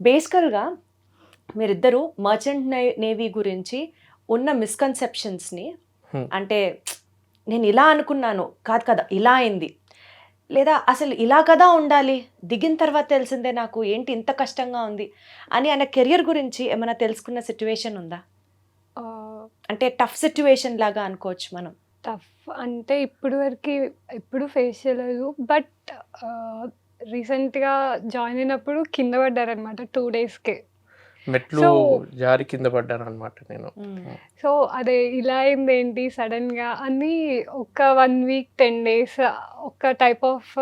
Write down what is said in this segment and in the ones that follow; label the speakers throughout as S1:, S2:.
S1: బేసికల్గా మీరిద్దరూ merchant navy గురించి ఉన్న మిస్కన్సెప్షన్స్ని, అంటే నేను ఇలా అనుకున్నాను, కాదు కదా ఇలా అయింది, లేదా అసలు ఇలా కదా ఉండాలి, దిగిన తర్వాత తెలిసిందే నాకు ఏంటి ఇంత కష్టంగా ఉంది అని ఆయన కెరియర్ గురించి ఏమైనా తెలుసుకున్న సిచ్యువేషన్ ఉందా? అంటే టఫ్ సిచ్యువేషన్ లాగా అనుకోవచ్చు మనం.
S2: టఫ్ అంటే ఇప్పుడు వరకు ఎప్పుడు ఫేస్ చేయలేదు. బట్ రీసెంట్గా జాయిన్ అయినప్పుడు కింద పడ్డారనమాట 2 డేస్కే.
S3: మెట్లు
S2: సో
S3: జారి కింద పడ్డాను అనమాట నేను.
S2: సో అదే ఇలా అయింది ఏంటి సడన్గా అని ఒక 1 వీక్ 10 డేస్ ఒక టైప్ ఆఫ్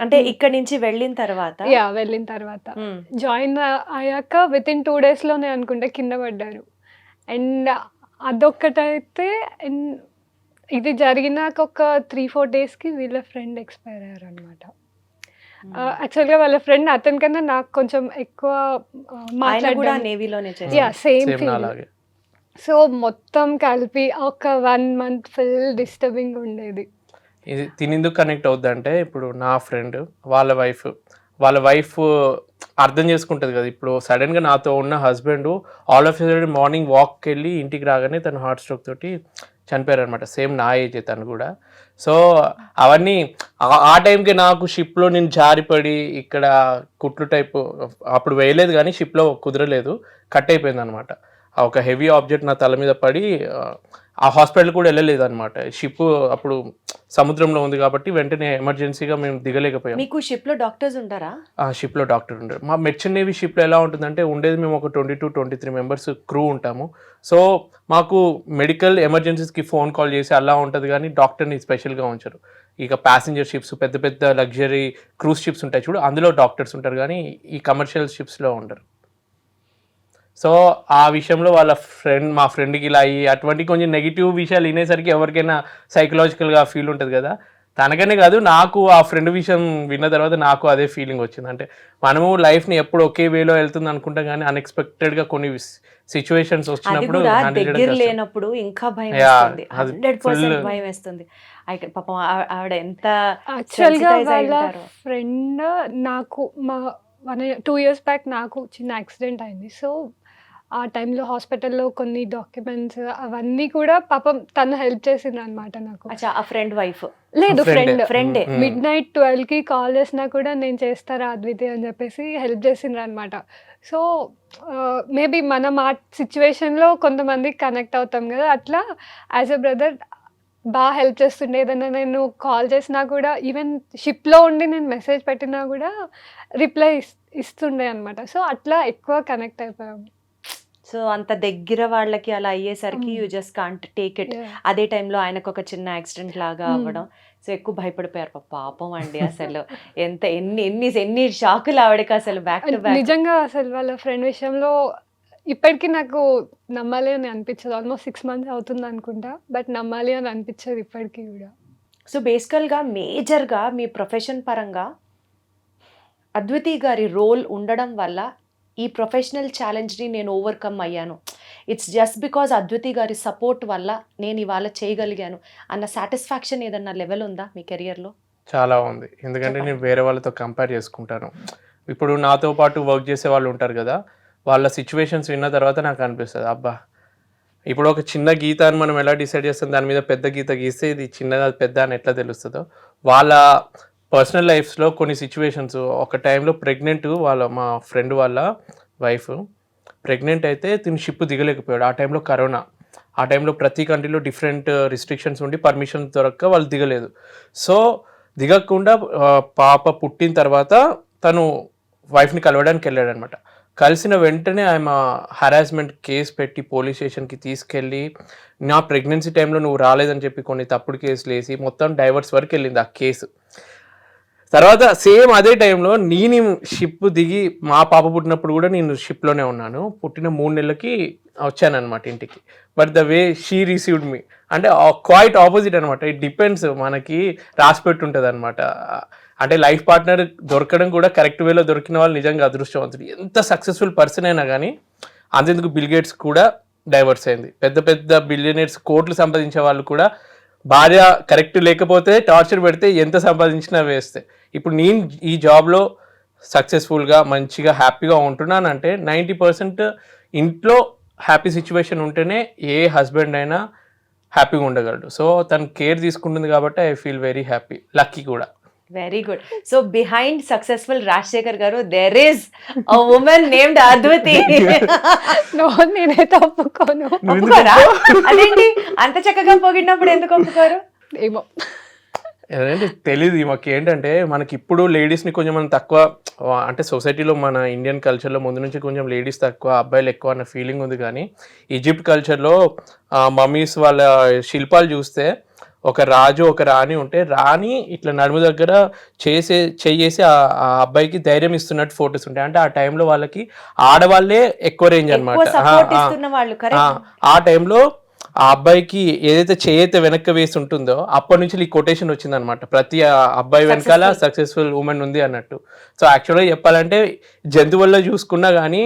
S1: అంటే ఇక్కడి నుంచి వెళ్ళిన తర్వాత
S2: వెళ్ళిన తర్వాత జాయిన్ అయ్యాక విత్ ఇన్ 2 డేస్లోనే అనుకుంటే కింద పడ్డారు. అండ్ అదొక్కటైతే ఇది జరిగినాక ఒక 3-4 డేస్కి వీళ్ళ ఫ్రెండ్ ఎక్స్పైర్ అయ్యారు అనమాట. యాక్చువల్గా వాళ్ళ ఫ్రెండ్ అతనికన్నా నాకు కొంచెం ఎక్కువ సేమ్ ఫీల్. సో మొత్తం కలిపి ఒక 1 month ఫుల్ డిస్టర్బింగ్ ఉండేది.
S3: ఇది తినేందుకు కనెక్ట్ అవుద్ది అంటే, ఇప్పుడు నా ఫ్రెండ్ వాళ్ళ వైఫ్ అర్థం చేసుకుంటుంది కదా. ఇప్పుడు సడన్గా నాతో ఉన్న husband all of sudden morning వాక్కి వెళ్ళి ఇంటికి రాగానే తను హార్ట్ స్ట్రోక్ తోటి చనిపోయారు అనమాట. సేమ్ నా ఏజ్ తను కూడా. సో అవన్నీ ఆ టైంకి నాకు షిప్లో నేను జారిపడి ఇక్కడ కుట్లు టైపు అప్పుడు వేయలేదు, కానీ షిప్లో కుదరలేదు, కట్ అయిపోయింది అనమాట. ఒక హెవీ ఆబ్జెక్ట్ నా తల మీద పడి ఆ హాస్పిటల్ కూడా వెళ్ళలేదు అనమాట. షిప్ అప్పుడు సముద్రంలో ఉంది కాబట్టి వెంటనే ఎమర్జెన్సీగా మేము దిగలేకపోయాం.
S1: మీకు షిప్లో డాక్టర్స్ ఉంటారా?
S3: షిప్లో డాక్టర్ ఉంటారు. మా మెర్చెంట్ నేవీ షిప్లో ఎలా ఉంటుందంటే, ఉండేది మేము ఒక 22-23 మెంబర్స్ క్రూ ఉంటాము. సో మాకు మెడికల్ ఎమర్జెన్సీస్కి ఫోన్ కాల్ చేసి అలా ఉంటుంది, కానీ డాక్టర్ని స్పెషల్గా ఉంచరు. ఇక ప్యాసింజర్ షిప్స్, పెద్ద పెద్ద లగ్జరీ క్రూజ్ షిప్స్ ఉంటాయి చూడు, అందులో డాక్టర్స్ ఉంటారు, కానీ ఈ కమర్షియల్ షిప్స్లో ఉండరు. సో ఆ విషయంలో మా ఫ్రెండ్కి ఇలా అయ్యి అటువంటి కొంచెం నెగిటివ్ విషయాలు వినేసరికి ఎవరికైనా సైకలాజికల్గా ఫీల్ ఉంటుంది కదా. తనకనే కాదు, నాకు ఆ ఫ్రెండ్ విషయం విన్న తర్వాత నాకు అదే ఫీలింగ్ వచ్చింది. అంటే మనము లైఫ్ని ఎప్పుడు ఒకే వేలో వెళ్తుంది అనుకుంటాం, కానీ అన్ఎక్స్పెక్టెడ్గా కొన్ని సిచ్యువేషన్స్ వచ్చినప్పుడు
S1: లేనప్పుడు ఇంకా భయం వేస్తుంది, 100% భయం వేస్తుంది. పాపం ఆవిడ ఎంత
S2: యాక్చువల్గా వాళ్ళ ఫ్రెండ్ నాకు 2 years బ్యాక్ నాకు చిన్న యాక్సిడెంట్ అయింది. సో ఆ టైంలో హాస్పిటల్లో కొన్ని డాక్యుమెంట్స్ అవన్నీ కూడా పాపం తను హెల్ప్ చేసింది అనమాట నాకు.
S1: ఆ ఫ్రెండ్ వైఫ్
S2: లేదు, ఫ్రెండే. midnight 12కి కాల్ చేసినా కూడా నేను చేస్తారా అద్వితి అని చెప్పేసి హెల్ప్ చేసిండ్రు అనమాట. సో మేబీ మనం ఆ సిచ్యువేషన్లో కొంతమంది కనెక్ట్ అవుతాం కదా, అట్లా యాజ్ ఎ బ్రదర్ బాగా హెల్ప్ చేస్తుండే. ఏదైనా నేను కాల్ చేసినా కూడా, ఈవెన్ షిప్లో ఉండి నేను మెసేజ్ పెట్టినా కూడా రిప్లై ఇస్తుండే అనమాట. సో అట్లా ఎక్కువ కనెక్ట్ అయిపోయాము.
S1: సో అంత దగ్గర వాళ్ళకి అలా అయ్యేసరికి you just can't take it. అదే టైంలో ఆయనకు ఒక చిన్న యాక్సిడెంట్ లాగా అవ్వడం, సో ఎక్కువ భయపడిపోయారు. పాపం అండి, అసలు ఎంత ఎన్ని షాకులు ఆవిడకి అసలు బ్యాక్ టు బ్యాక్.
S2: నిజంగా అసలు వాళ్ళ ఫ్రెండ్ విషయంలో ఇప్పటికీ నాకు నమ్మాలి అని అనిపించదు. ఆల్మోస్ట్ 6 months అవుతుంది అనుకుంటా, బట్ నమ్మాలి అని అనిపించదు ఇప్పటికీ కూడా.
S1: సో బేసికల్గా మేజర్గా మీ ప్రొఫెషన్ పరంగా అద్వితి గారి రోల్ ఉండడం వల్ల ఈ ప్రొఫెషనల్ ఛాలెంజ్ని నేను ఓవర్కమ్ అయ్యాను, ఇట్స్ జస్ట్ బికాజ్ అద్వితి గారి సపోర్ట్ వల్ల నేను ఇవాళ చేయగలిగాను అన్న సాటిస్ఫాక్షన్ ఏదన్నా లెవెల్ ఉందా మీ కెరియర్లో?
S3: చాలా ఉంది. ఎందుకంటే నేను వేరే వాళ్ళతో కంపేర్ చేసుకుంటాను. ఇప్పుడు నాతో పాటు వర్క్ చేసే వాళ్ళు ఉంటారు కదా, వాళ్ళ సిచ్యువేషన్స్ విన్న తర్వాత నాకు అనిపిస్తుంది, అబ్బా ఇప్పుడు ఒక చిన్న గీత అని మనం ఎలా డిసైడ్ చేస్తాం, దాని మీద పెద్ద గీత గీస్తే ఇది చిన్నదా పెద్ద అని ఎట్లా తెలుస్తుందో, వాళ్ళ పర్సనల్ లైఫ్స్లో కొన్ని సిచ్యువేషన్స్. ఒక టైంలో ప్రెగ్నెంట్, మా ఫ్రెండ్ వాళ్ళ వైఫ్ ప్రెగ్నెంట్ అయితే తిని షిప్ దిగలేకపోయాడు. ఆ టైంలో కరోనా, ఆ టైంలో ప్రతి కంట్రీలో డిఫరెంట్ రిస్ట్రిక్షన్స్ ఉండి పర్మిషన్ దొరక్క వాళ్ళు దిగలేదు. సో దిగకుండా పాప పుట్టిన తర్వాత తను వైఫ్ని కలవడానికి వెళ్ళాడు అనమాట. కలిసిన వెంటనే ఆమె హరాస్మెంట్ కేసు పెట్టి పోలీస్ స్టేషన్కి తీసుకెళ్ళి, నా ప్రెగ్నెన్సీ టైంలో నువ్వు రాలేదని చెప్పి కొన్ని తప్పుడు కేసులు వేసి మొత్తం డైవర్స్ వరకు వెళ్ళింది ఆ కేసు. తర్వాత సేమ్ అదే టైంలో నేను షిప్ దిగి మా పాప పుట్టినప్పుడు కూడా నేను షిప్లోనే ఉన్నాను. పుట్టిన 3 నెలలకి వచ్చానమాట ఇంటికి. But the way she received మీ అంటే క్వైట్ ఆపోజిట్ అనమాట. ఇట్ డిపెండ్స్, మనకి రాసిపెట్టి ఉంటుంది అనమాట. అంటే లైఫ్ పార్ట్నర్ దొరకడం కూడా కరెక్ట్ వేలో దొరికిన వాళ్ళు నిజంగా అదృష్టవంతుడు. ఎంత సక్సెస్ఫుల్ పర్సన్ అయినా కానీ, అంతెందుకు బిల్ గేట్స్ కూడా డైవర్స్ అయింది. పెద్ద పెద్ద బిలియనర్స్ కోట్లు సంపాదించే వాళ్ళు కూడా భార్య కరెక్ట్ లేకపోతే టార్చర్ పెడితే ఎంత సంపాదించినా వేస్తే. ఇప్పుడు నేను ఈ జాబ్లో సక్సెస్ఫుల్గా మంచిగా హ్యాపీగా ఉంటున్నానంటే 90% ఇంట్లో హ్యాపీ సిచ్యువేషన్ ఉంటేనే ఏ హస్బెండ్ అయినా హ్యాపీగా ఉండగలడు. సో తను కేర్ తీసుకుంటుంది కాబట్టి I feel very happy, lucky కూడా.
S1: Very good. So behind successful Rajasekhar గారు there is a woman named Adviti.
S2: No, నేనైతే ఒప్పుకోను.
S1: ఒప్పుకోరా? అదేంటి అంత చక్కగా పొగిడినప్పుడు ఎందుకు ఒప్పుకోరు?
S2: ఏమో,
S3: ఏంటంటే తెలీదు మాకు. ఏంటంటే మనకి ఇప్పుడు లేడీస్ని కొంచెం మనం తక్కువ, అంటే సొసైటీలో మన ఇండియన్ కల్చర్లో ముందు నుంచి కొంచెం లేడీస్ తక్కువ అబ్బాయిలు ఎక్కువ అన్న ఫీలింగ్ ఉంది. కానీ ఈజిప్ట్ కల్చర్లో మమ్మీస్ వాళ్ళ శిల్పాలు చూస్తే ఒక రాజు ఒక రాణి ఉంటే రాణి ఇట్లా నడుము దగ్గర చేసి ఆ అబ్బాయికి ధైర్యం ఇస్తున్నట్టు ఫొటోస్ ఉంటాయి. అంటే ఆ టైంలో వాళ్ళకి ఆడవాళ్ళే ఎక్కువ రేంజ్
S1: ఎక్కువ
S3: అనమాట.
S1: సపోర్ట్ ఇస్తున్న వాళ్ళు. కరెక్ట్.
S3: ఆ టైంలో ఆ అబ్బాయికి ఏదైతే చేయైతే వెనక్కి వేసి ఉంటుందో అప్పటి నుంచి ఈ కొటేషన్ వచ్చింది అనమాట. ప్రతి అబ్బాయి వెనకాల సక్సెస్ఫుల్ ఉమెన్ ఉంది అన్నట్టు. సో యాక్చువల్గా చెప్పాలంటే జంతువుల్లో చూసుకున్నా కానీ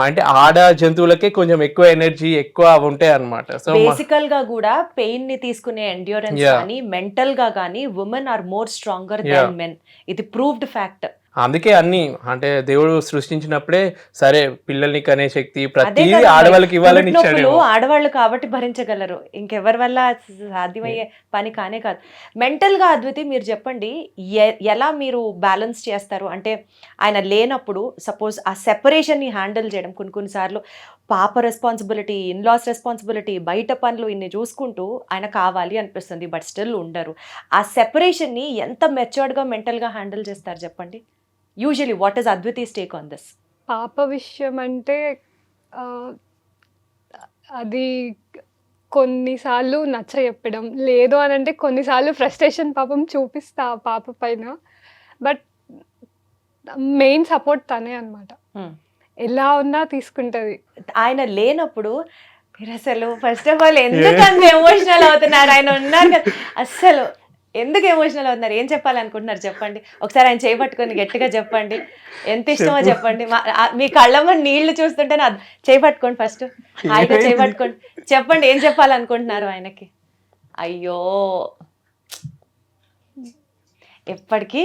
S3: అంటే ఆడ జంతువులకే కొంచెం ఎక్కువ ఎనర్జీ ఎక్కువ ఉంటాయి అనమాట. సో
S1: బేసికల్ గా కూడా పెయిన్ ని తీసుకునే ఎండ్యూరెన్స్ కానీ మెంటల్ గా కానీ women are more stronger than men. ఇది ప్రూవ్డ్ ఫ్యాక్ట్.
S3: అందుకే అన్ని అంటే దేవుడు సృష్టించినప్పుడే సరే పిల్లల్ని కనే శక్తి ప్రతిదీ ఆడవాళ్ళకి ఇవ్వాలని ఇచ్చాడు.
S1: ఆడవాళ్ళు కాబట్టి భరించగలరు, ఇంకెవరి వల్ల సాధ్యమయ్యే పని కానే కాదు. మెంటల్ గా అద్వితి మీరు చెప్పండి, ఎలా మీరు బ్యాలెన్స్ చేస్తారు? అంటే ఆయన లేనప్పుడు సపోజ్ ఆ సెపరేషన్ ని హ్యాండిల్ చేయడం, కొన్నిసార్లు పాప రెస్పాన్సిబిలిటీ, ఇన్లాస్ రెస్పాన్సిబిలిటీ, బయట పనులు ఇన్ని చూసుకుంటూ ఆయన కావాలి అనిపిస్తుంది, బట్ స్టిల్ ఉండరు. ఆ సెపరేషన్ ని ఎంత మెచ్యూర్డ్ గా మెంటల్ గా హ్యాండిల్ చేస్తారు చెప్పండి? Usually what is Adviti's take on this?
S2: పాప విషయం అంటే అది కొన్నిసార్లు నచ్చ చెప్పడం, లేదు అని అంటే కొన్నిసార్లు ఫ్రస్ట్రేషన్ పాపం చూపిస్తా ఆ పాప పైన. బట్ మెయిన్ సపోర్ట్ తనే అనమాట. ఎలా ఉన్నా తీసుకుంటుంది.
S1: ఆయన లేనప్పుడు మీరు అసలు ఫస్ట్ ఆఫ్ ఆల్ ఎందుకు అంత ఎమోషనల్ అవుతున్నారు? ఆయన ఉన్నారు కదా, అస్సలు ఎందుకు ఎమోషనల్ అవుతున్నారు? ఏం చెప్పాలనుకుంటున్నారు చెప్పండి ఒకసారి. ఆయన చేయబట్టుకొని గట్టిగా చెప్పండి, ఎంత ఇష్టమో చెప్పండి. మీ కళ్ళమ్మ నీళ్లు చూస్తుంటే చేయబట్టుకోండి, ఫస్ట్ హాయిగా చేయబట్టుకోండి, చెప్పండి ఏం చెప్పాలనుకుంటున్నారు ఆయనకి. అయ్యో, ఎప్పటికీ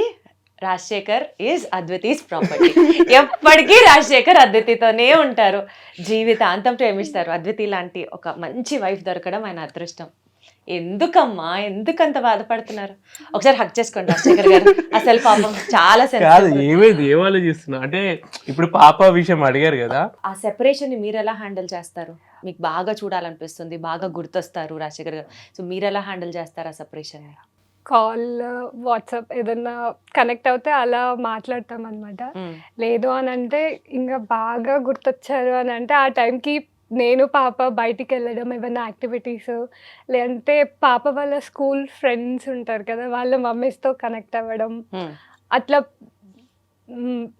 S1: రాజశేఖర్ ఈజ్ అద్వితీస్ ప్రాపర్టీ. ఎప్పటికీ రాజశేఖర్ అద్వితితోనే ఉంటారు, జీవితాంతం ప్రేమిస్తారు. అద్వితి లాంటి ఒక మంచి వైఫ్ దొరకడం ఆయన అదృష్టం. ఎందుకమ్మా ఎందుకంత బాధపడుతున్నారు? ఒకసారి హక్ చేసుకోండి రాజశేఖర్ గారు. అసలు పాపం చాలా
S3: ఏమైంది, ఏం ఆలోచిస్తున్నా అంటే ఇప్పుడు పాప విషయం అడిగారు కదా,
S1: ఆ సెపరేషన్ ని మీరు ఎలా హ్యాండిల్ చేస్తారు? మీకు బాగా చూడాలనిపిస్తుంది, బాగా గుర్తొస్తారు రాజశేఖర్ గారు, సో మీరు ఎలా హ్యాండిల్ చేస్తారు ఆ సెపరేషన్?
S2: కాల్, వాట్సాప్ ఏదన్నా కనెక్ట్ అవుతే అలా మాట్లాడతాం అనమాట. లేదు అని అంటే ఇంకా బాగా గుర్తొచ్చారు అని అంటే ఆ టైంకి నేను పాప బయటికి వెళ్ళడం, ఏమైనా యాక్టివిటీస్, లేదంటే పాప వాళ్ళ స్కూల్ ఫ్రెండ్స్ ఉంటారు కదా, వాళ్ళ మమ్మీస్తో కనెక్ట్ అవ్వడం, అట్లా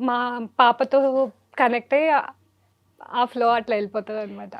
S2: మా పాపతో కనెక్ట్ అయ్యి ఆ ఫ్లో అట్లా వెళ్ళిపోతుంది అనమాట.